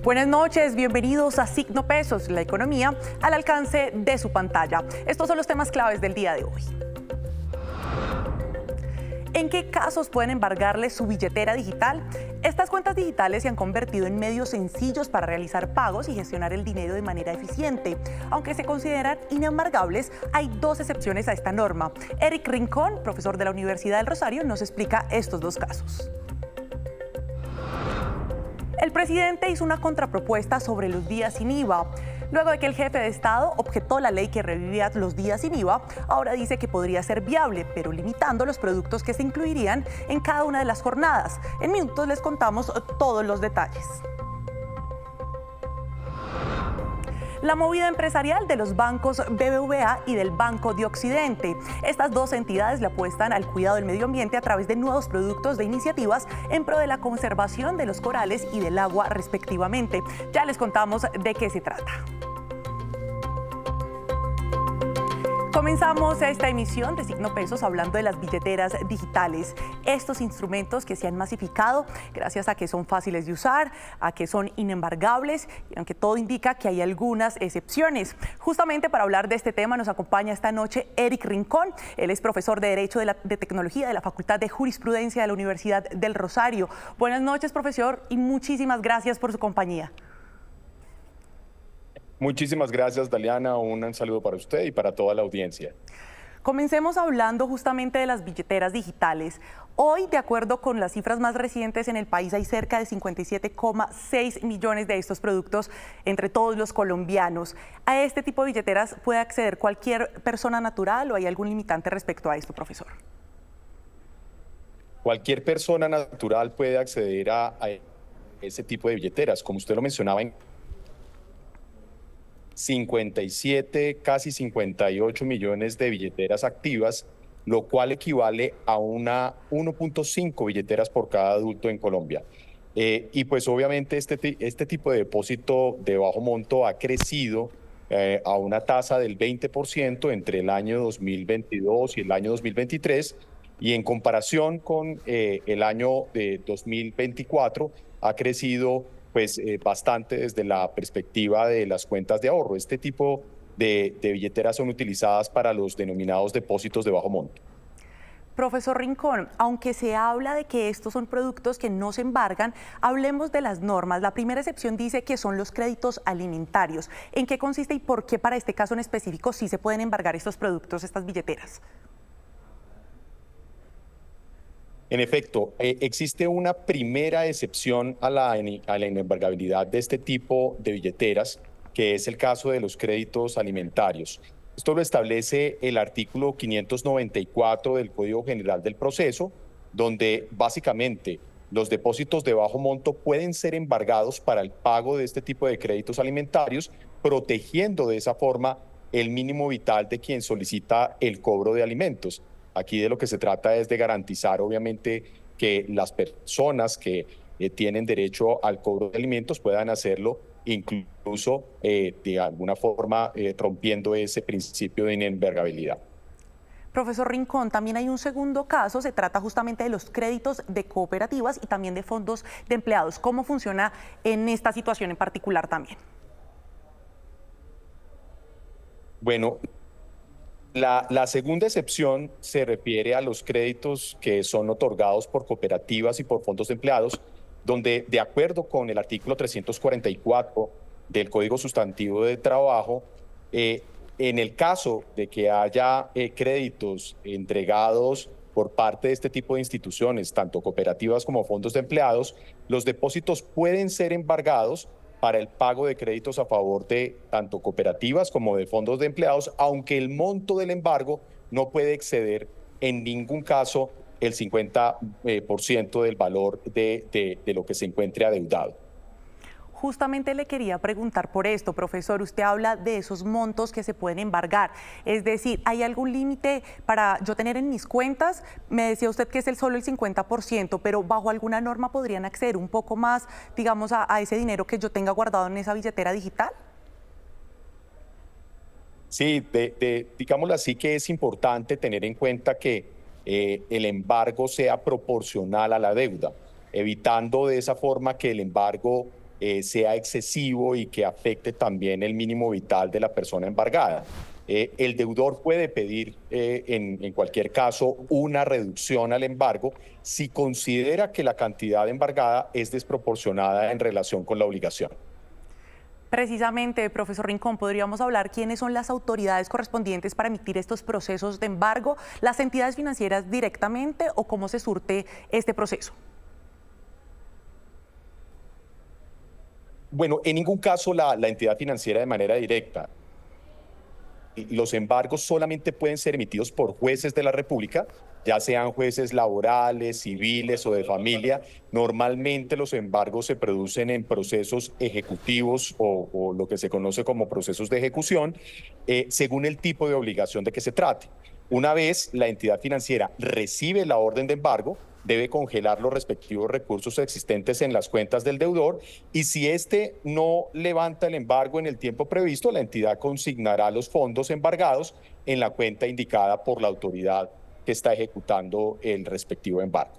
Buenas noches, bienvenidos a Signo Pesos, la economía al alcance de su pantalla. Estos son los temas claves del día de hoy. ¿En qué casos pueden embargarle su billetera digital? Estas cuentas digitales se han convertido en medios sencillos para realizar pagos y gestionar el dinero de manera eficiente. Aunque se consideran inembargables, hay dos excepciones a esta norma. Eric Rincón, profesor de la Universidad del Rosario, nos explica estos dos casos. El presidente hizo una contrapropuesta sobre los días sin IVA. Luego de que el jefe de Estado objetó la ley que revivía los días sin IVA, ahora dice que podría ser viable, pero limitando los productos que se incluirían en cada una de las jornadas. En minutos les contamos todos los detalles. La movida empresarial de los bancos BBVA y del Banco de Occidente. Estas dos entidades le apuestan al cuidado del medio ambiente a través de nuevos productos de iniciativas en pro de la conservación de los corales y del agua respectivamente. Ya les contamos de qué se trata. Comenzamos esta emisión de Signo Pesos hablando de las billeteras digitales. Estos instrumentos que se han masificado gracias a que son fáciles de usar, a que son inembargables, y aunque todo indica que hay algunas excepciones. Justamente para hablar de este tema nos acompaña esta noche Eric Rincón. Él es profesor de Derecho de Tecnología de la Facultad de Jurisprudencia de la Universidad del Rosario. Buenas noches, profesor, y muchísimas gracias por su compañía. Muchísimas gracias, Daliana. Un saludo para usted y para toda la audiencia. Comencemos hablando justamente de las billeteras digitales. Hoy, de acuerdo con las cifras más recientes en el país, hay cerca de 57,6 millones de estos productos entre todos los colombianos. ¿A este tipo de billeteras puede acceder cualquier persona natural o hay algún limitante respecto a esto, profesor? Cualquier persona natural puede acceder a ese tipo de billeteras. Como usted lo mencionaba, 57, casi 58 millones de billeteras activas, lo cual equivale a una 1.5 billeteras por cada adulto en Colombia. Y pues obviamente este tipo de depósito de bajo monto ha crecido a una tasa del 20% entre el año 2022 y el año 2023, y en comparación con el año de 2024 ha crecido bastante desde la perspectiva de las cuentas de ahorro. Este tipo de billeteras son utilizadas para los denominados depósitos de bajo monto. Profesor Rincón, aunque se habla de que estos son productos que no se embargan, hablemos de las normas. La primera excepción dice que son los créditos alimentarios. ¿En qué consiste y por qué para este caso en específico sí se pueden embargar estos productos, estas billeteras? En efecto, existe una primera excepción a la inembargabilidad de este tipo de billeteras, que es el caso de los créditos alimentarios. Esto lo establece el artículo 594 del Código General del Proceso, donde básicamente los depósitos de bajo monto pueden ser embargados para el pago de este tipo de créditos alimentarios, protegiendo de esa forma el mínimo vital de quien solicita el cobro de alimentos. Aquí de lo que se trata es de garantizar, obviamente, que las personas que tienen derecho al cobro de alimentos puedan hacerlo, incluso de alguna forma rompiendo ese principio de inembargabilidad. Profesor Rincón, también hay un segundo caso, se trata justamente de los créditos de cooperativas y también de fondos de empleados. ¿Cómo funciona en esta situación en particular también? Bueno, la segunda excepción se refiere a los créditos que son otorgados por cooperativas y por fondos de empleados, donde de acuerdo con el artículo 344 del Código Sustantivo de Trabajo, en el caso de que haya créditos entregados por parte de este tipo de instituciones, tanto cooperativas como fondos de empleados, los depósitos pueden ser embargados para el pago de créditos a favor de tanto cooperativas como de fondos de empleados, aunque el monto del embargo no puede exceder en ningún caso el 50% del valor de lo que se encuentre adeudado. Justamente le quería preguntar por esto, profesor. Usted habla de esos montos que se pueden embargar. Es decir, ¿hay algún límite para yo tener en mis cuentas? Me decía usted que es solo el 50%, pero ¿bajo alguna norma podrían acceder un poco más, digamos, a ese dinero que yo tenga guardado en esa billetera digital? Sí, digámoslo así, que es importante tener en cuenta que el embargo sea proporcional a la deuda, evitando de esa forma que el embargo sea excesivo y que afecte también el mínimo vital de la persona embargada. El deudor puede pedir en cualquier caso una reducción al embargo si considera que la cantidad embargada es desproporcionada en relación con la obligación. Precisamente, profesor Rincón, podríamos hablar quiénes son las autoridades correspondientes para emitir estos procesos de embargo, las entidades financieras directamente o cómo se surte este proceso. Bueno, en ningún caso la entidad financiera de manera directa. Los embargos solamente pueden ser emitidos por jueces de la República, ya sean jueces laborales, civiles o de familia. Normalmente los embargos se producen en procesos ejecutivos o lo que se conoce como procesos de ejecución, según el tipo de obligación de que se trate. Una vez la entidad financiera recibe la orden de embargo, debe congelar los respectivos recursos existentes en las cuentas del deudor y si éste no levanta el embargo en el tiempo previsto, la entidad consignará los fondos embargados en la cuenta indicada por la autoridad que está ejecutando el respectivo embargo.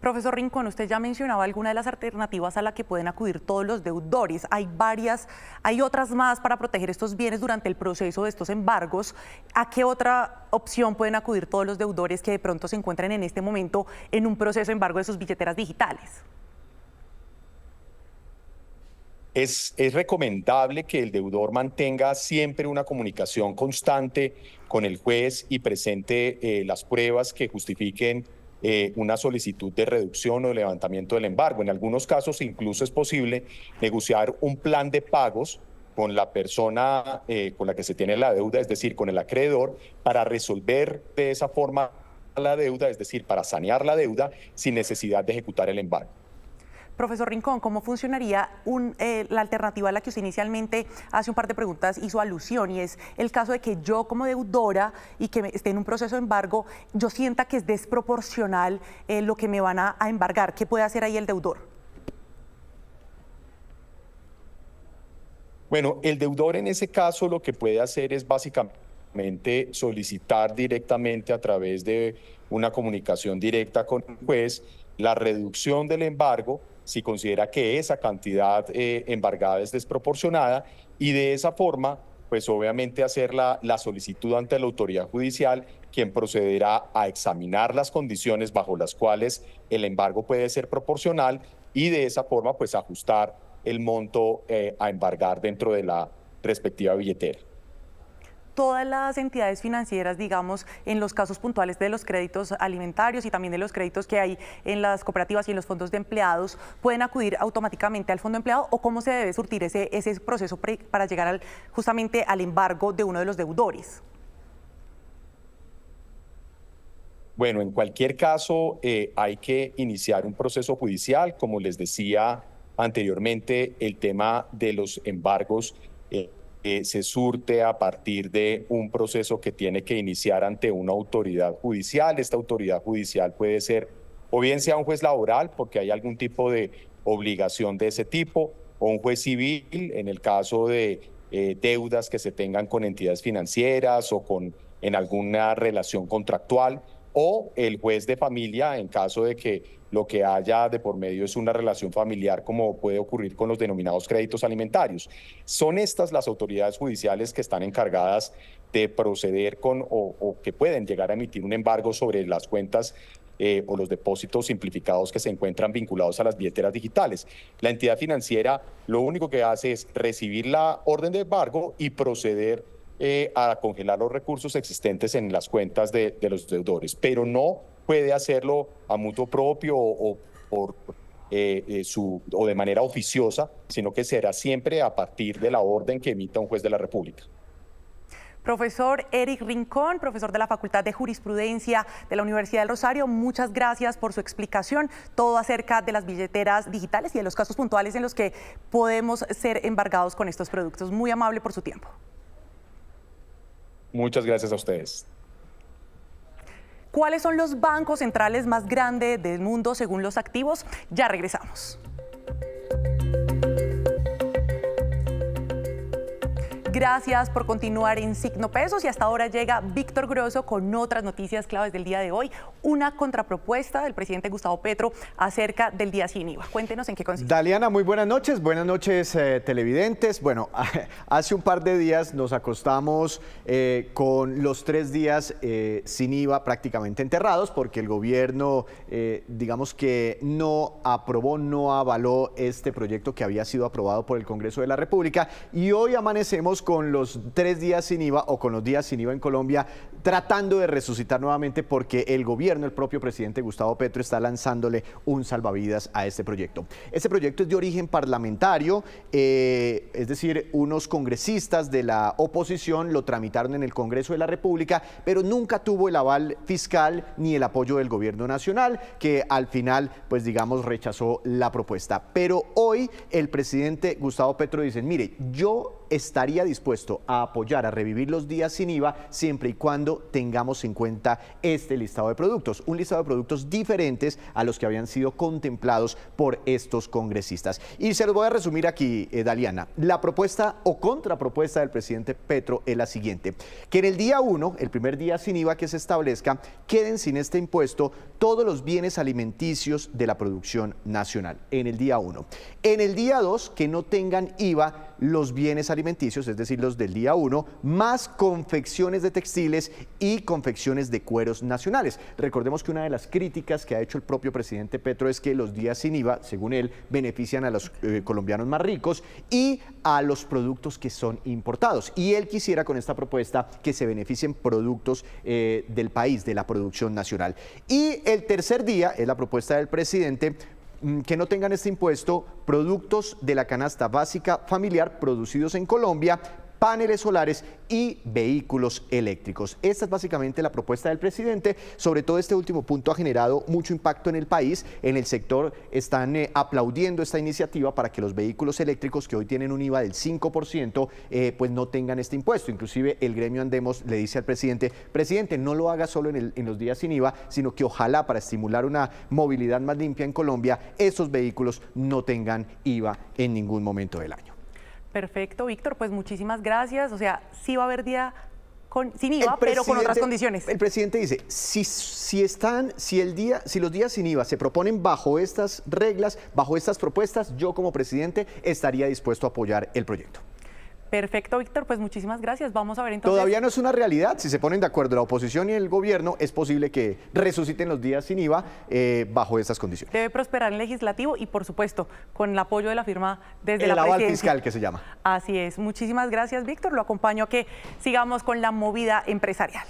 Profesor Rincón, usted ya mencionaba algunas de las alternativas a las que pueden acudir todos los deudores. Hay otras más para proteger estos bienes durante el proceso de estos embargos. ¿A qué otra opción pueden acudir todos los deudores que de pronto se encuentren en este momento en un proceso de embargo de sus billeteras digitales? Es recomendable que el deudor mantenga siempre una comunicación constante con el juez y presente las pruebas que justifiquen una solicitud de reducción o levantamiento del embargo. En algunos casos incluso es posible negociar un plan de pagos con la persona con la que se tiene la deuda, es decir, con el acreedor, para resolver de esa forma la deuda, es decir, para sanear la deuda sin necesidad de ejecutar el embargo. Profesor Rincón, ¿cómo funcionaría la alternativa a la que usted inicialmente hace un par de preguntas hizo alusión? Y es el caso de que yo como deudora y que esté en un proceso de embargo, yo sienta que es desproporcional lo que me van a embargar. ¿Qué puede hacer ahí el deudor? Bueno, el deudor en ese caso lo que puede hacer es básicamente solicitar directamente a través de una comunicación directa con el juez la reducción del embargo si considera que esa cantidad embargada es desproporcionada y de esa forma, pues obviamente hacer la solicitud ante la autoridad judicial, quien procederá a examinar las condiciones bajo las cuales el embargo puede ser proporcional y de esa forma pues ajustar el monto a embargar dentro de la respectiva billetera. Todas las entidades financieras, digamos, en los casos puntuales de los créditos alimentarios y también de los créditos que hay en las cooperativas y en los fondos de empleados, ¿pueden acudir automáticamente al fondo de empleado o cómo se debe surtir ese proceso para llegar justamente al embargo de uno de los deudores? Bueno, en cualquier caso hay que iniciar un proceso judicial. Como les decía anteriormente, el tema de los embargos se surte a partir de un proceso que tiene que iniciar ante una autoridad judicial. Esta autoridad judicial puede ser o bien sea un juez laboral porque hay algún tipo de obligación de ese tipo, o un juez civil en el caso de deudas que se tengan con entidades financieras o en alguna relación contractual, o el juez de familia en caso de que lo que haya de por medio es una relación familiar, como puede ocurrir con los denominados créditos alimentarios. Son estas las autoridades judiciales que están encargadas de proceder con o que pueden llegar a emitir un embargo sobre las cuentas o los depósitos simplificados que se encuentran vinculados a las billeteras digitales. La entidad financiera lo único que hace es recibir la orden de embargo y proceder a congelar los recursos existentes en las cuentas de los deudores, pero no puede hacerlo a mutuo propio o de manera oficiosa, sino que será siempre a partir de la orden que emita un juez de la República. Profesor Eric Rincón, profesor de la Facultad de Jurisprudencia de la Universidad del Rosario, muchas gracias por su explicación, todo acerca de las billeteras digitales y de los casos puntuales en los que podemos ser embargados con estos productos. Muy amable por su tiempo. Muchas gracias a ustedes. ¿Cuáles son los bancos centrales más grandes del mundo según los activos? Ya regresamos. Gracias por continuar en Signo Pesos y hasta ahora llega Víctor Grosso con otras noticias claves del día de hoy. Una contrapropuesta del presidente Gustavo Petro acerca del día sin IVA. Cuéntenos en qué consiste. Daliana, muy buenas noches televidentes. Bueno, hace un par de días nos acostamos con los 3 días sin IVA prácticamente enterrados porque el gobierno, digamos que no aprobó, no avaló este proyecto que había sido aprobado por el Congreso de la República, y hoy amanecemos con los 3 días sin IVA o con los días sin IVA en Colombia, tratando de resucitar nuevamente porque el gobierno, el propio presidente Gustavo Petro, está lanzándole un salvavidas a este proyecto. Este proyecto es de origen parlamentario, es decir, unos congresistas de la oposición lo tramitaron en el Congreso de la República, pero nunca tuvo el aval fiscal ni el apoyo del gobierno nacional, que al final, pues digamos, rechazó la propuesta. Pero hoy el presidente Gustavo Petro dice, mire, yo estaría dispuesto a apoyar, a revivir los días sin IVA, siempre y cuando tengamos en cuenta este listado de productos, un listado de productos diferentes a los que habían sido contemplados por estos congresistas. Y se los voy a resumir aquí, Daliana. La propuesta o contrapropuesta del presidente Petro es la siguiente: que en el día 1, el primer día sin IVA que se establezca, queden sin este impuesto todos los bienes alimenticios de la producción nacional, en el día 1. En el día 2, que no tengan IVA los bienes alimenticios, es decir, los del día 1, más confecciones de textiles y confecciones de cueros nacionales. Recordemos que una de las críticas que ha hecho el propio presidente Petro es que los días sin IVA, según él, benefician a los colombianos más ricos y a los productos que son importados. Y él quisiera con esta propuesta que se beneficien productos del país, de la producción nacional. Y el tercer día, es la propuesta del presidente, que no tengan este impuesto productos de la canasta básica familiar producidos en Colombia, paneles solares y vehículos eléctricos. Esta es básicamente la propuesta del presidente. Sobre todo este último punto ha generado mucho impacto en el país. En el sector están aplaudiendo esta iniciativa para que los vehículos eléctricos, que hoy tienen un IVA del 5%, pues no tengan este impuesto. Inclusive el gremio Andemos le dice al presidente, no lo haga solo en los días sin IVA, sino que ojalá, para estimular una movilidad más limpia en Colombia, esos vehículos no tengan IVA en ningún momento del año. Perfecto, Víctor, pues muchísimas gracias. O sea, sí va a haber día sin IVA, pero con otras condiciones. El presidente dice, si los días sin IVA se proponen bajo estas reglas, bajo estas propuestas, yo como presidente estaría dispuesto a apoyar el proyecto. Perfecto, Víctor, pues muchísimas gracias. Vamos a ver entonces. Todavía no es una realidad. Si se ponen de acuerdo la oposición y el gobierno, es posible que resuciten los días sin IVA bajo estas condiciones. Debe prosperar el legislativo y, por supuesto, con el apoyo de la firma desde la presidencia. El aval fiscal, que se llama. Así es. Muchísimas gracias, Víctor. Lo acompaño a que sigamos con la movida empresarial.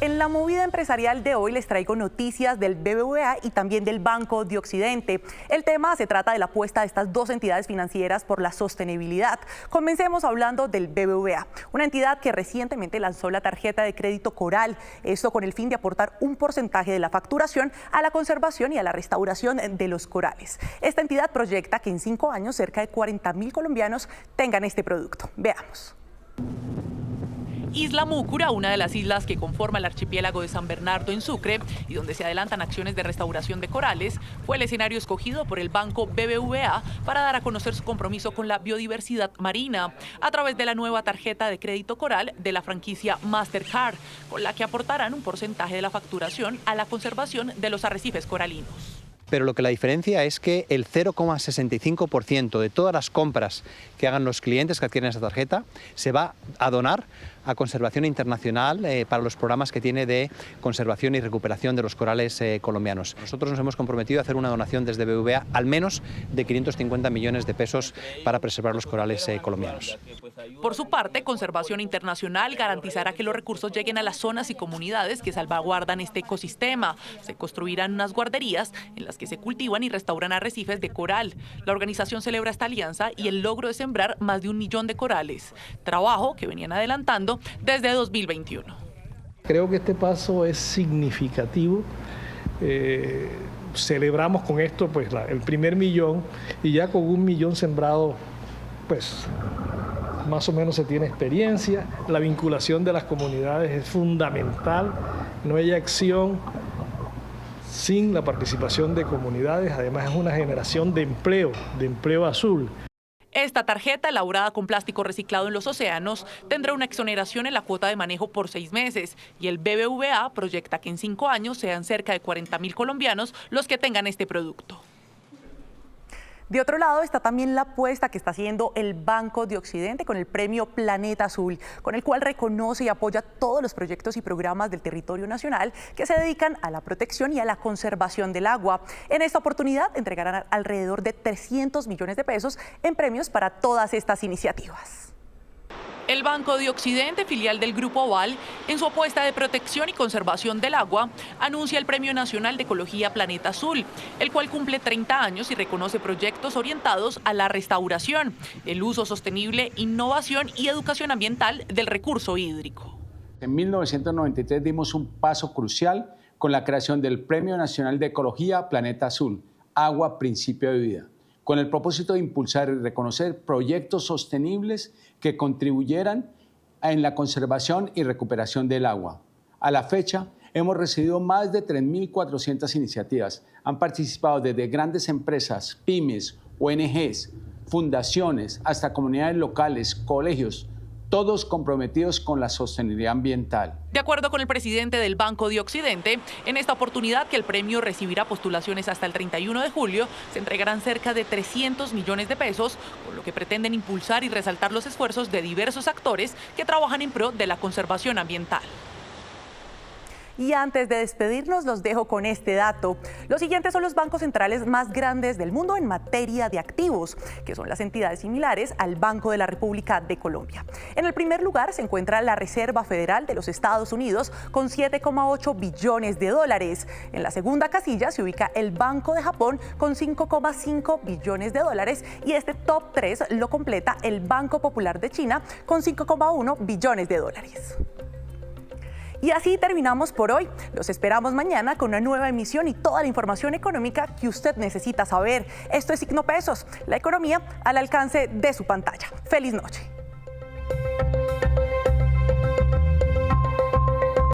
En la movida empresarial de hoy les traigo noticias del BBVA y también del Banco de Occidente. El tema se trata de la apuesta de estas dos entidades financieras por la sostenibilidad. Comencemos hablando del BBVA, una entidad que recientemente lanzó la tarjeta de crédito Coral, esto con el fin de aportar un porcentaje de la facturación a la conservación y a la restauración de los corales. Esta entidad proyecta que en 5 años cerca de 40.000 colombianos tengan este producto. Veamos. Isla Múcura, una de las islas que conforma el archipiélago de San Bernardo en Sucre y donde se adelantan acciones de restauración de corales, fue el escenario escogido por el banco BBVA para dar a conocer su compromiso con la biodiversidad marina a través de la nueva tarjeta de crédito Coral de la franquicia Mastercard, con la que aportarán un porcentaje de la facturación a la conservación de los arrecifes coralinos. Pero lo que la diferencia es que el 0,65% de todas las compras que hagan los clientes que adquieren esta tarjeta se va a donar a Conservación Internacional para los programas que tiene de conservación y recuperación de los corales colombianos. Nosotros nos hemos comprometido a hacer una donación desde BBVA al menos de 550 millones de pesos para preservar los corales colombianos. Por su parte, Conservación Internacional garantizará que los recursos lleguen a las zonas y comunidades que salvaguardan este ecosistema. Se construirán unas guarderías en las que se cultivan y restauran arrecifes de coral. La organización celebra esta alianza y el logro de sembrar más de 1 millón de corales, trabajo que venían adelantando desde 2021. Creo que este paso es significativo. Celebramos con esto pues el primer millón, y ya con 1 millón sembrado pues más o menos se tiene experiencia. La vinculación de las comunidades es fundamental. No hay acción sin la participación de comunidades. Además, es una generación de empleo azul. Esta tarjeta, elaborada con plástico reciclado en los océanos, tendrá una exoneración en la cuota de manejo por 6 meses y el BBVA proyecta que en 5 años sean cerca de 40.000 colombianos los que tengan este producto. De otro lado está también la apuesta que está haciendo el Banco de Occidente con el premio Planeta Azul, con el cual reconoce y apoya todos los proyectos y programas del territorio nacional que se dedican a la protección y a la conservación del agua. En esta oportunidad entregarán alrededor de 300 millones de pesos en premios para todas estas iniciativas. El Banco de Occidente, filial del Grupo Oval, en su apuesta de protección y conservación del agua, anuncia el Premio Nacional de Ecología Planeta Azul, el cual cumple 30 años y reconoce proyectos orientados a la restauración, el uso sostenible, innovación y educación ambiental del recurso hídrico. En 1993 dimos un paso crucial con la creación del Premio Nacional de Ecología Planeta Azul, Agua, Principio de Vida, con el propósito de impulsar y reconocer proyectos sostenibles que contribuyeran en la conservación y recuperación del agua. A la fecha, hemos recibido más de 3.400 iniciativas. Han participado desde grandes empresas, pymes, ONGs, fundaciones, hasta comunidades locales, colegios, todos comprometidos con la sostenibilidad ambiental. De acuerdo con el presidente del Banco de Occidente, en esta oportunidad que el premio recibirá postulaciones hasta el 31 de julio, se entregarán cerca de 300 millones de pesos, con lo que pretenden impulsar y resaltar los esfuerzos de diversos actores que trabajan en pro de la conservación ambiental. Y antes de despedirnos, los dejo con este dato. Los siguientes son los bancos centrales más grandes del mundo en materia de activos, que son las entidades similares al Banco de la República de Colombia. En el primer lugar se encuentra la Reserva Federal de los Estados Unidos con 7,8 billones de dólares. En la segunda casilla se ubica el Banco de Japón con 5,5 billones de dólares y este top 3 lo completa el Banco Popular de China con 5,1 billones de dólares. Y así terminamos por hoy. Los esperamos mañana con una nueva emisión y toda la información económica que usted necesita saber. Esto es Signo Pesos, la economía al alcance de su pantalla. ¡Feliz noche!